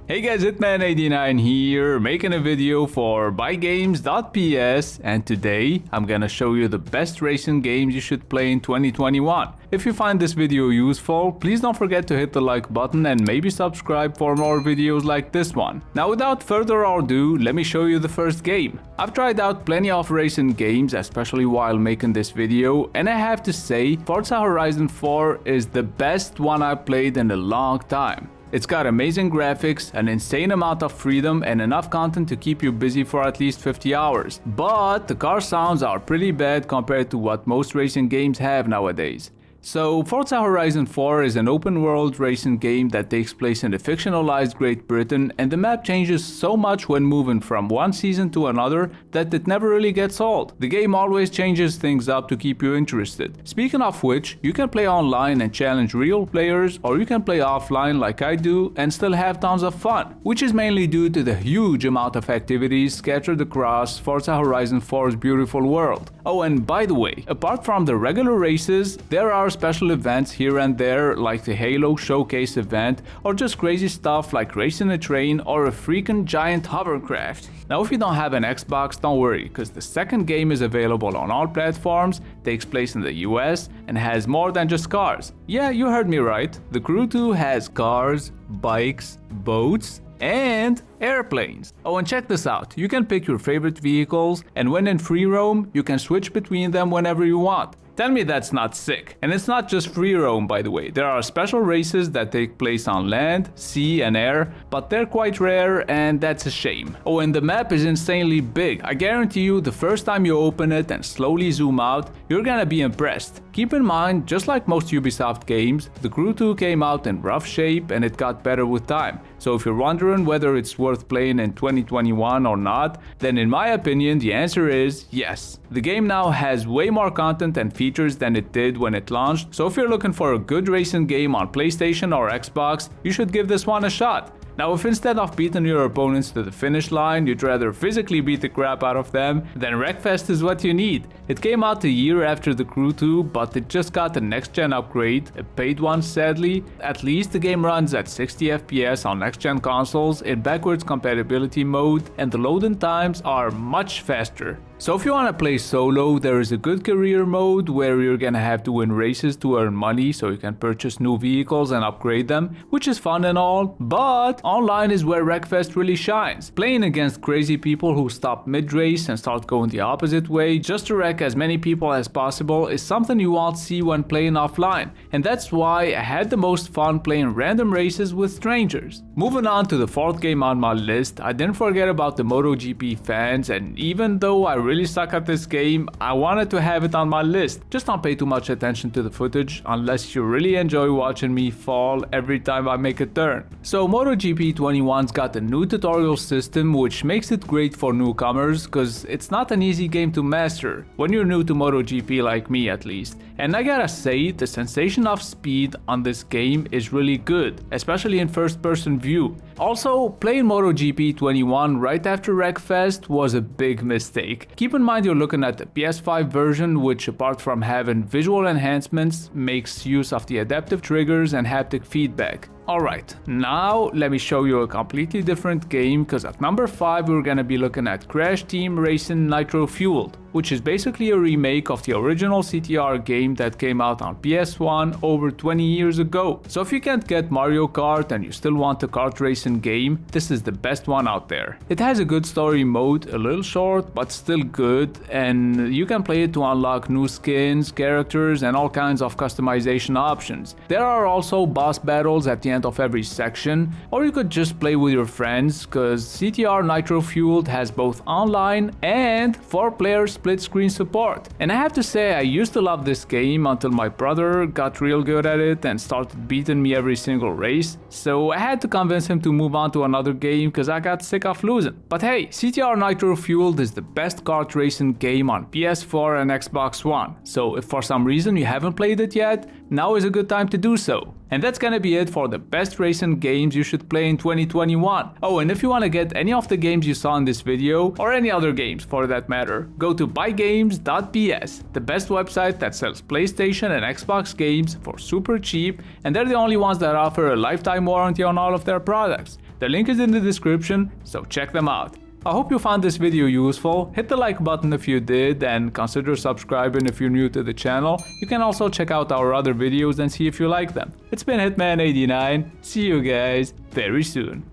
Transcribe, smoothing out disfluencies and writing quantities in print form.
Hey guys, Hitman89 here, making a video for buygames.ps, and today I'm gonna show you the best racing games you should play in 2021. If you find this video useful, please don't forget to hit the like button and maybe subscribe for more videos like this one. Now without further ado, let me show you the first game. I've tried out plenty of racing games, especially while making this video, and I have to say Forza Horizon 4 is the best one I've played in a long time. It's got amazing graphics, an insane amount of freedom, and enough content to keep you busy for at least 50 hours. But the car sounds are pretty bad compared to what most racing games have nowadays. So, Forza Horizon 4 is an open-world racing game that takes place in the fictionalized Great Britain, and the map changes so much when moving from one season to another that it never really gets old. The game always changes things up to keep you interested. Speaking of which, you can play online and challenge real players, or you can play offline like I do and still have tons of fun, which is mainly due to the huge amount of activities scattered across Forza Horizon 4's beautiful world. Oh, and by the way, apart from the regular races, there are special events here and there like the Halo Showcase event, or just crazy stuff like racing a train or a freaking giant hovercraft. Now if you don't have an Xbox, don't worry, because the second game is available on all platforms, takes place in the US, and has more than just cars. Yeah, you heard me right. The Crew 2 has cars, bikes, boats, and airplanes. Oh, and check this out, you can pick your favorite vehicles, and when in free roam, you can switch between them whenever you want. Tell me that's not sick. And it's not just free roam, by the way. There are special races that take place on land, sea, and air, but they're quite rare, and that's a shame. Oh, and the map is insanely big. I guarantee you, the first time you open it and slowly zoom out, you're gonna be impressed. Keep in mind, just like most Ubisoft games, the Crew 2 came out in rough shape and it got better with time. So if you're wondering whether it's worth playing in 2021 or not, then in my opinion, the answer is yes. The game now has way more content and features than it did when it launched, so if you're looking for a good racing game on PlayStation or Xbox, you should give this one a shot. Now if instead of beating your opponents to the finish line, you'd rather physically beat the crap out of them, then rekfest is what you need. It came out a year after the Crew 2, but it just got a next-gen upgrade, a paid one sadly. At least the game runs at 60 FPS on next-gen consoles in backwards compatibility mode, and the loading times are much faster. So if you want to play solo, there is a good career mode where you're gonna have to win races to earn money so you can purchase new vehicles and upgrade them, which is fun and all, but online is where rekfest really shines. Playing against crazy people who stop mid-race and start going the opposite way just to wreck as many people as possible is something you won't see when playing offline, and that's why I had the most fun playing random races with strangers. Moving on to the fourth game on my list, I didn't forget about the MotoGP fans, and even though I really suck at this game, I wanted to have it on my list. Just don't pay too much attention to the footage unless you really enjoy watching me fall every time I make a turn. So MotoGP 21's got a new tutorial system which makes it great for newcomers because it's not an easy game to master when you're new to MotoGP like me at least. And I gotta say, the sensation of speed on this game is really good, especially in first person view. Also, playing MotoGP 21 right after rekfest was a big mistake. Keep in mind you're looking at the PS5 version, which apart from having visual enhancements, makes use of the adaptive triggers and haptic feedback. Alright, now let me show you a completely different game, because at number 5 we're gonna be looking at Crash Team Racing Nitro Fueled, which is basically a remake of the original CTR game that came out on PS1 over 20 years ago. So if you can't get Mario Kart and you still want a kart racing game, this is the best one out there. It has a good story mode, a little short but still good, and you can play it to unlock new skins, characters, and all kinds of customization options. There are also boss battles at the end of every section, or you could just play with your friends, cause CTR Nitro Fueled has both online and 4-player split screen support. And I have to say, I used to love this game until my brother got real good at it and started beating me every single race, so I had to convince him to move on to another game cause I got sick of losing. But hey, CTR Nitro Fueled is the best kart racing game on PS4 and Xbox One, so if for some reason you haven't played it yet, now is a good time to do so. And that's gonna be it for the best racing games you should play in 2021. Oh, and if you wanna get any of the games you saw in this video, or any other games for that matter, go to buygames.ps, the best website that sells PlayStation and Xbox games for super cheap, and they're the only ones that offer a lifetime warranty on all of their products. The link is in the description, so check them out. I hope you found this video useful. Hit the like button if you did and consider subscribing if you're new to the channel. You can also check out our other videos and see if you like them. It's been Hitman89. See you guys very soon.